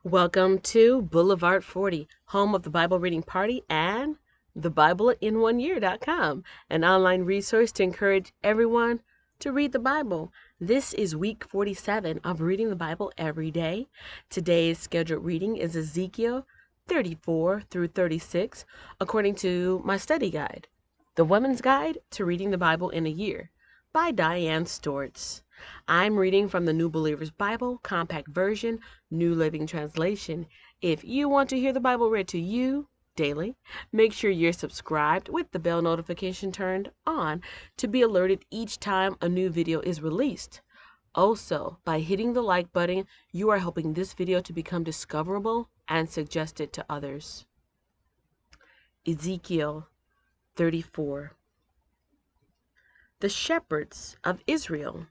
Welcome to Boulevard 40, home of the Bible Reading Party and the BibleIn1Year.com, an online resource to encourage everyone to read the Bible. This is week 47 of reading the Bible every day. Today's scheduled reading is Ezekiel 34 through 36, according to my study guide, The Woman's Guide to Reading the Bible in a Year, by Diane Storts. I'm reading from the New Believer's Bible, Compact Version, New Living Translation. If you want to hear the Bible read to you daily, make sure you're subscribed with the bell notification turned on to be alerted each time a new video is released. Also, by hitting the like button, you are helping this video to become discoverable and suggested to others. Ezekiel 34. The Shepherds of Israel.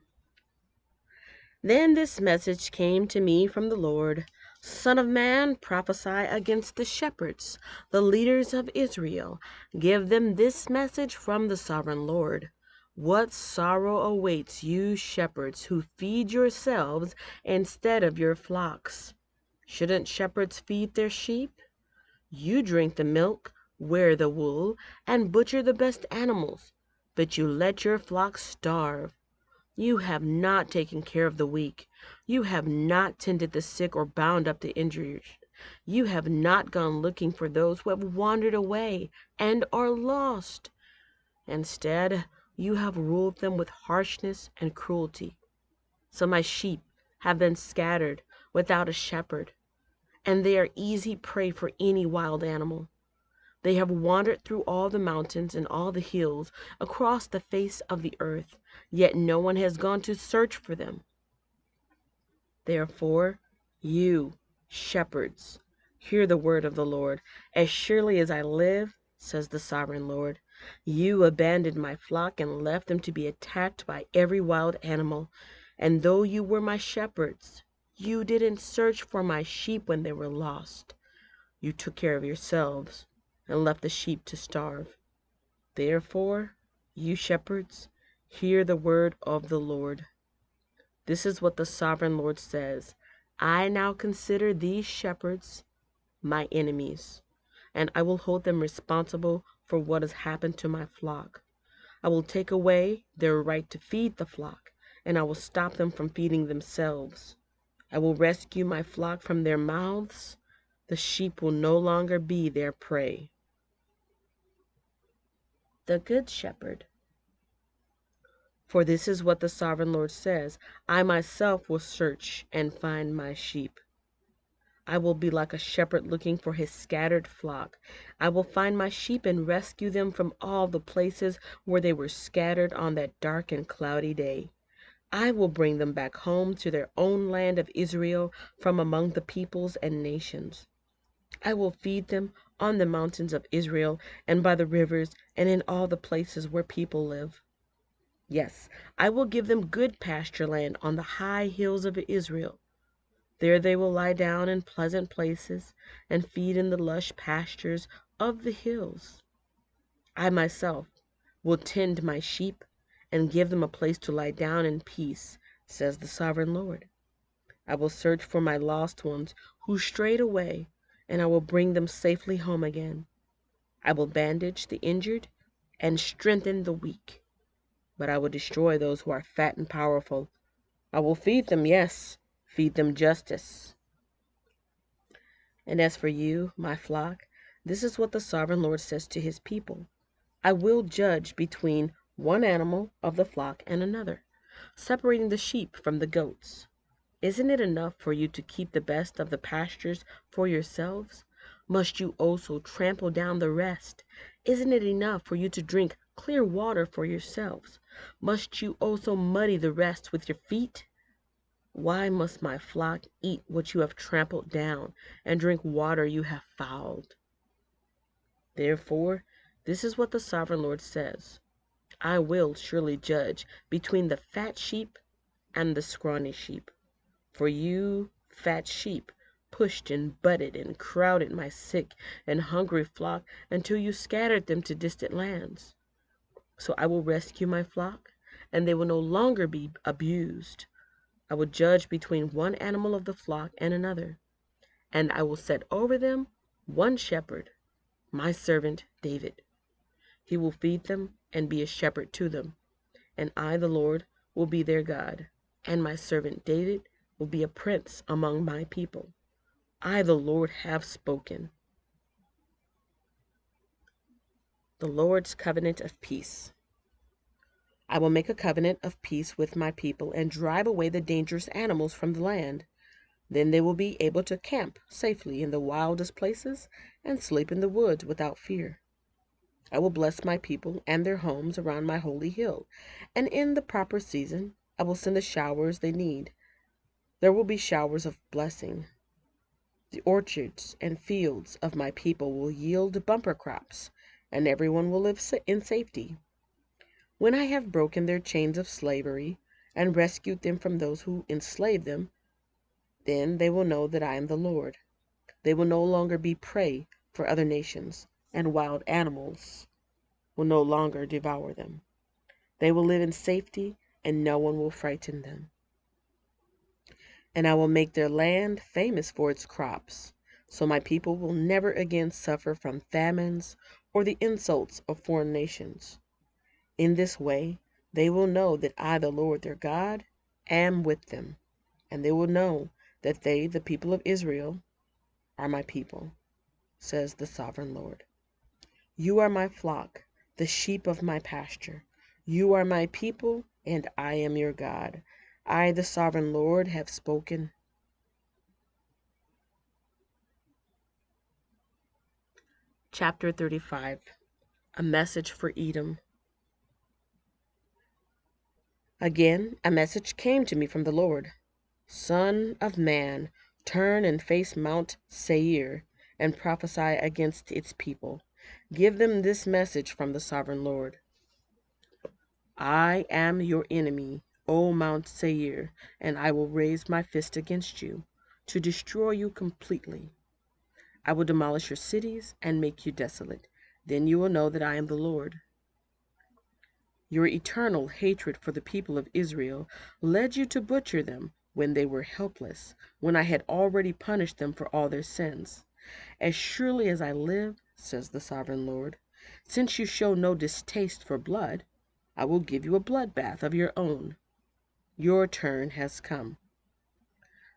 Then this message came to me from the Lord: Son of man, prophesy against the shepherds, the leaders of Israel. Give them this message from the sovereign Lord. What sorrow awaits you shepherds who feed yourselves instead of your flocks? Shouldn't shepherds feed their sheep? You drink the milk, wear the wool, and butcher the best animals, but you let your flocks starve. You have not taken care of the weak. You have not tended the sick or bound up the injured. You have not gone looking for those who have wandered away and are lost. Instead, you have ruled them with harshness and cruelty. So my sheep have been scattered without a shepherd, and they are easy prey for any wild animal. They have wandered through all the mountains and all the hills across the face of the earth, yet no one has gone to search for them. Therefore, you, shepherds, hear the word of the Lord. As surely as I live, says the sovereign Lord, you abandoned my flock and left them to be attacked by every wild animal. And though you were my shepherds, you didn't search for my sheep when they were lost. You took care of yourselves and left the sheep to starve. Therefore, you shepherds, hear the word of the Lord. This is what the sovereign Lord says: I now consider these shepherds my enemies, and I will hold them responsible for what has happened to my flock. I will take away their right to feed the flock, and I will stop them from feeding themselves. I will rescue my flock from their mouths. The sheep will no longer be their prey. The Good Shepherd. For this is what the sovereign Lord says: I myself will search and find my sheep. I will be like a shepherd looking for his scattered flock. I will find my sheep and rescue them from all the places where they were scattered on that dark and cloudy day. I will bring them back home to their own land of Israel from among the peoples and nations. I will feed them on the mountains of Israel and by the rivers and in all the places where people live. Yes, I will give them good pasture land on the high hills of Israel. There they will lie down in pleasant places and feed in the lush pastures of the hills. I myself will tend my sheep and give them a place to lie down in peace, says the sovereign Lord. I will search for my lost ones who strayed away, and I will bring them safely home again. I will bandage the injured and strengthen the weak, but I will destroy those who are fat and powerful. I will feed them, yes, feed them justice. And as for you, my flock, this is what the sovereign Lord says to his people: I will judge between one animal of the flock and another, separating the sheep from the goats. Isn't it enough for you to keep the best of the pastures for yourselves? Must you also trample down the rest? Isn't it enough for you to drink clear water for yourselves? Must you also muddy the rest with your feet? Why must my flock eat what you have trampled down and drink water you have fouled? Therefore, this is what the sovereign Lord says: I will surely judge between the fat sheep and the scrawny sheep. For you, fat sheep, pushed and butted and crowded my sick and hungry flock until you scattered them to distant lands. So I will rescue my flock, and they will no longer be abused. I will judge between one animal of the flock and another, and I will set over them one shepherd, my servant David. He will feed them and be a shepherd to them, and I, the Lord, will be their God, and my servant David will be a prince among my people. I, the Lord, have spoken. The Lord's covenant of peace. I will make a covenant of peace with my people and drive away the dangerous animals from the land. Then they will be able to camp safely in the wildest places and sleep in the woods without fear. I will bless my people and their homes around my holy hill, and in the proper season I will send the showers they need. There will be showers of blessing. The orchards and fields of my people will yield bumper crops, and everyone will live in safety. When I have broken their chains of slavery and rescued them from those who enslaved them, then they will know that I am the Lord. They will no longer be prey for other nations, and wild animals will no longer devour them. They will live in safety, and no one will frighten them. And I will make their land famous for its crops, so my people will never again suffer from famines or the insults of foreign nations. In this way, they will know that I, the Lord their God, am with them, and they will know that they, the people of Israel, are my people, says the sovereign Lord. You are my flock, the sheep of my pasture. You are my people, and I am your God. I, the sovereign Lord, have spoken. Chapter 35. A message for Edom. Again, a message came to me from the Lord. Son of man, turn and face Mount Seir and prophesy against its people. Give them this message from the sovereign Lord. I am your enemy, O Mount Seir, and I will raise my fist against you to destroy you completely. I will demolish your cities and make you desolate. Then you will know that I am the Lord. Your eternal hatred for the people of Israel led you to butcher them when they were helpless, when I had already punished them for all their sins. As surely as I live, says the sovereign Lord, since you show no distaste for blood, I will give you a bloodbath of your own. Your turn has come.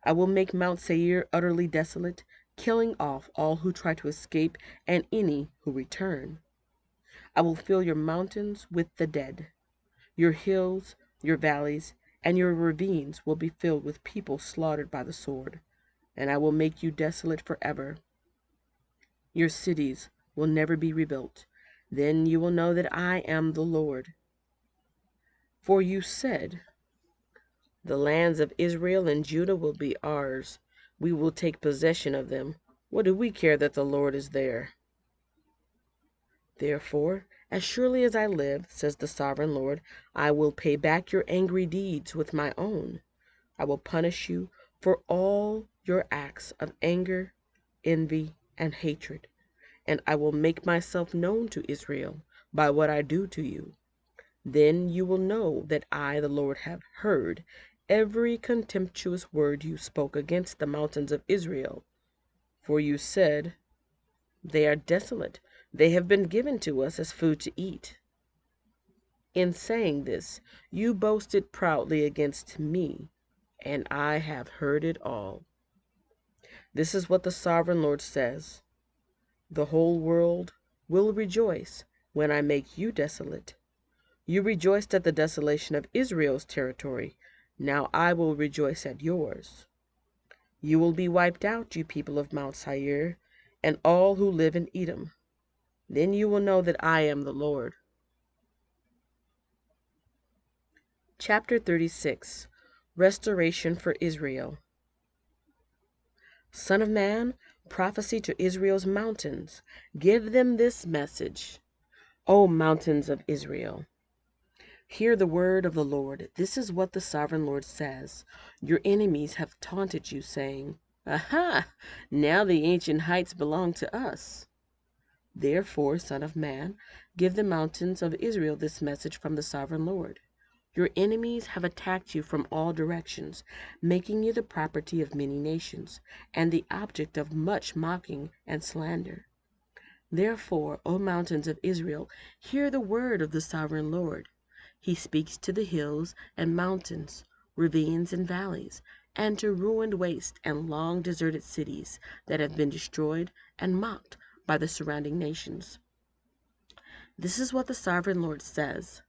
I will make Mount Seir utterly desolate, killing off all who try to escape and any who return. I will fill your mountains with the dead. Your hills, your valleys, and your ravines will be filled with people slaughtered by the sword, and I will make you desolate forever. Your cities will never be rebuilt. Then you will know that I am the Lord. For you said, the lands of Israel and Judah will be ours. We will take possession of them. What do we care that the Lord is there? Therefore, as surely as I live, says the sovereign Lord, I will pay back your angry deeds with my own. I will punish you for all your acts of anger, envy, and hatred, and I will make myself known to Israel by what I do to you. Then you will know that I, the Lord, have heard every contemptuous word you spoke against the mountains of Israel. For you said, they are desolate. They have been given to us as food to eat. In saying this, you boasted proudly against me, and I have heard it all. This is what the sovereign Lord says. The whole world will rejoice when I make you desolate. You rejoiced at the desolation of Israel's territory. Now I will rejoice at yours. You will be wiped out, you people of Mount Seir, and all who live in Edom. Then you will know that I am the Lord. Chapter 36. Restoration for Israel. Son of man, prophesy to Israel's mountains. Give them this message. O mountains of Israel, hear the word of the Lord. This is what the sovereign Lord says. Your enemies have taunted you, saying, Aha! Now the ancient heights belong to us. Therefore, son of man, give the mountains of Israel this message from the sovereign Lord. Your enemies have attacked you from all directions, making you the property of many nations, and the object of much mocking and slander. Therefore, O mountains of Israel, hear the word of the sovereign Lord. He speaks to the hills and mountains, ravines and valleys, and to ruined waste and long deserted cities that have been destroyed and mocked by the surrounding nations. This is what the sovereign Lord says.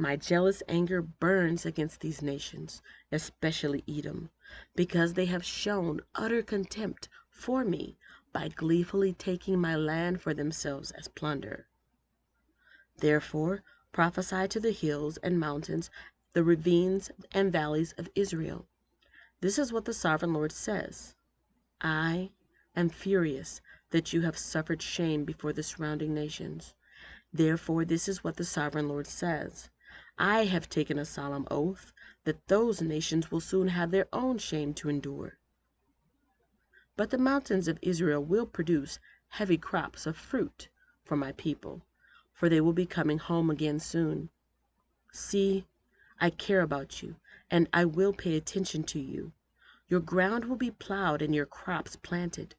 My jealous anger burns against these nations, especially Edom, because they have shown utter contempt for me by gleefully taking my land for themselves as plunder. Therefore, prophesy to the hills and mountains, the ravines and valleys of Israel. This is what the sovereign Lord says. I am furious that you have suffered shame before the surrounding nations. Therefore, this is what the sovereign Lord says. I have taken a solemn oath that those nations will soon have their own shame to endure. But the mountains of Israel will produce heavy crops of fruit for my people, for they will be coming home again soon. See, I care about you, and I will pay attention to you. Your ground will be plowed and your crops planted.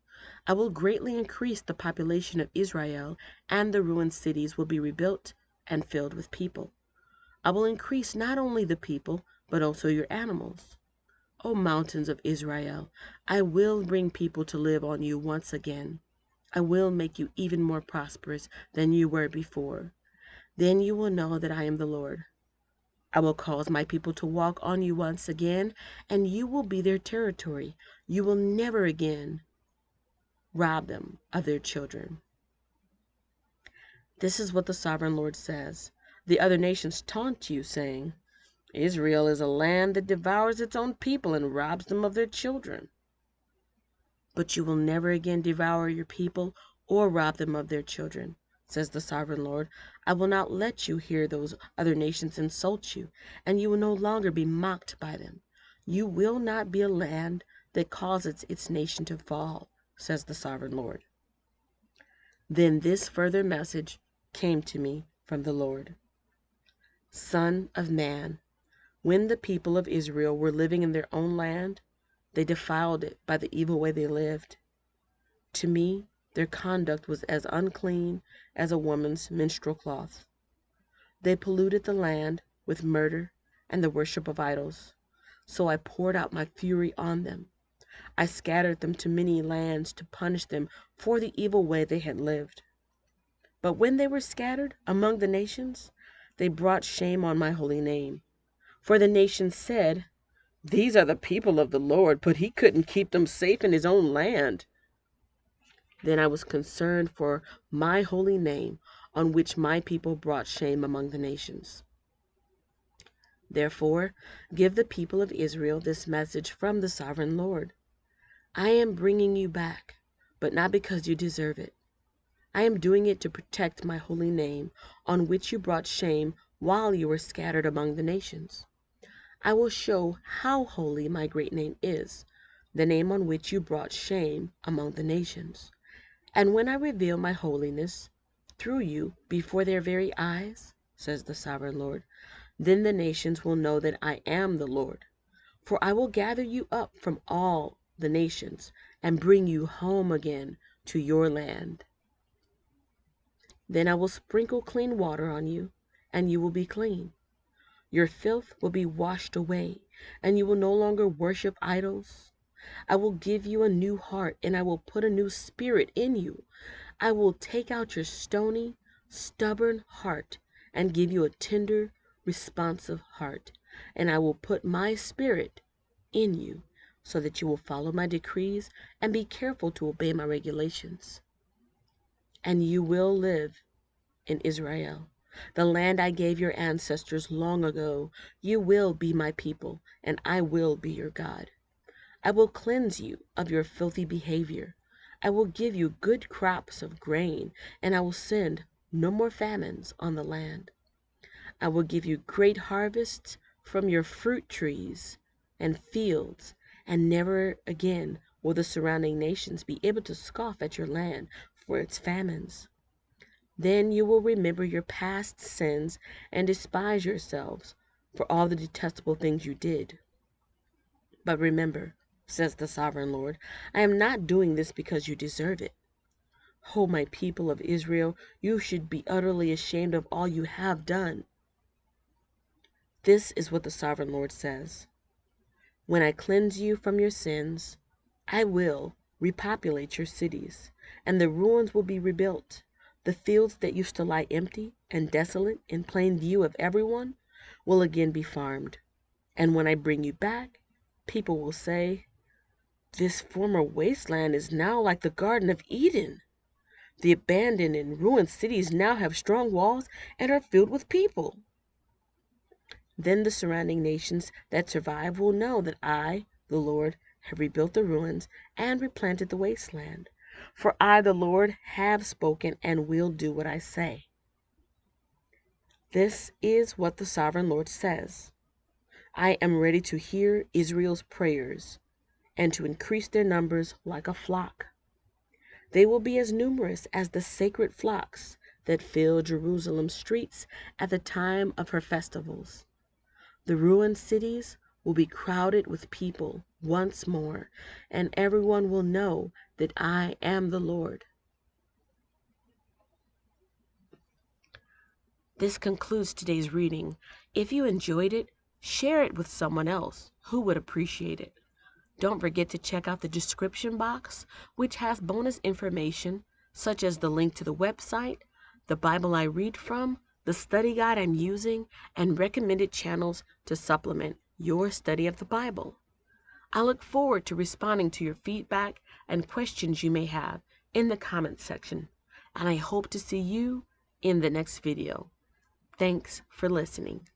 I will greatly increase the population of Israel, and the ruined cities will be rebuilt and filled with people. I will increase not only the people, but also your animals. O mountains of Israel, I will bring people to live on you once again. I will make you even more prosperous than you were before. Then you will know that I am the Lord. I will cause my people to walk on you once again, and you will be their territory. You will never again rob them of their children. This is what the sovereign Lord says. The other nations taunt you, saying, Israel is a land that devours its own people and robs them of their children. But you will never again devour your people or rob them of their children, says the sovereign Lord. I will not let you hear those other nations insult you, and you will no longer be mocked by them. You will not be a land that causes its nation to fall, says the sovereign Lord. Then this further message came to me from the Lord. Son of man, when the people of Israel were living in their own land, they defiled it by the evil way they lived. To me, their conduct was as unclean as a woman's menstrual cloth. They polluted the land with murder and the worship of idols. So I poured out my fury on them. I scattered them to many lands to punish them for the evil way they had lived. But when they were scattered among the nations, they brought shame on my holy name. For the nations said, These are the people of the Lord, but he couldn't keep them safe in his own land. Then I was concerned for my holy name, on which my people brought shame among the nations. Therefore, give the people of Israel this message from the sovereign Lord. I am bringing you back, but not because you deserve it. I am doing it to protect my holy name, on which you brought shame while you were scattered among the nations. I will show how holy my great name is, the name on which you brought shame among the nations. And when I reveal my holiness through you before their very eyes, says the sovereign Lord, then the nations will know that I am the Lord. For I will gather you up from all the nations and bring you home again to your land. Then I will sprinkle clean water on you, and you will be clean. Your filth will be washed away, and you will no longer worship idols. I will give you a new heart, and I will put a new spirit in you. I will take out your stony, stubborn heart and give you a tender, responsive heart. And I will put my spirit in you so that you will follow my decrees and be careful to obey my regulations. And you will live in Israel, the land I gave your ancestors long ago. You will be my people, and I will be your God. I will cleanse you of your filthy behavior. I will give you good crops of grain, and I will send no more famines on the land. I will give you great harvests from your fruit trees and fields, and never again will the surrounding nations be able to scoff at your land for its famines. Then you will remember your past sins and despise yourselves, for all the detestable things you did. But remember, says the sovereign Lord, I am not doing this because you deserve it. Oh, my people of Israel, you should be utterly ashamed of all you have done. This is what the sovereign Lord says. When I cleanse you from your sins, I will repopulate your cities, and the ruins will be rebuilt. The fields that used to lie empty and desolate in plain view of everyone will again be farmed. And when I bring you back, people will say, this former wasteland is now like the Garden of Eden. The abandoned and ruined cities now have strong walls and are filled with people. Then the surrounding nations that survive will know that I, the Lord, have rebuilt the ruins and replanted the wasteland. For I, the Lord, have spoken and will do what I say. This is what the sovereign Lord says. I am ready to hear Israel's prayers and to increase their numbers like a flock. They will be as numerous as the sacred flocks that fill Jerusalem's streets at the time of her festivals. The ruined cities will be crowded with people once more, and everyone will know that I am the Lord. This concludes today's reading. If you enjoyed it, share it with someone else who would appreciate it. Don't forget to check out the description box, which has bonus information such as the link to the website, the Bible I read from, the study guide I'm using, and recommended channels to supplement your study of the Bible. I look forward to responding to your feedback and questions you may have in the comments section, and I hope to see you in the next video. Thanks for listening.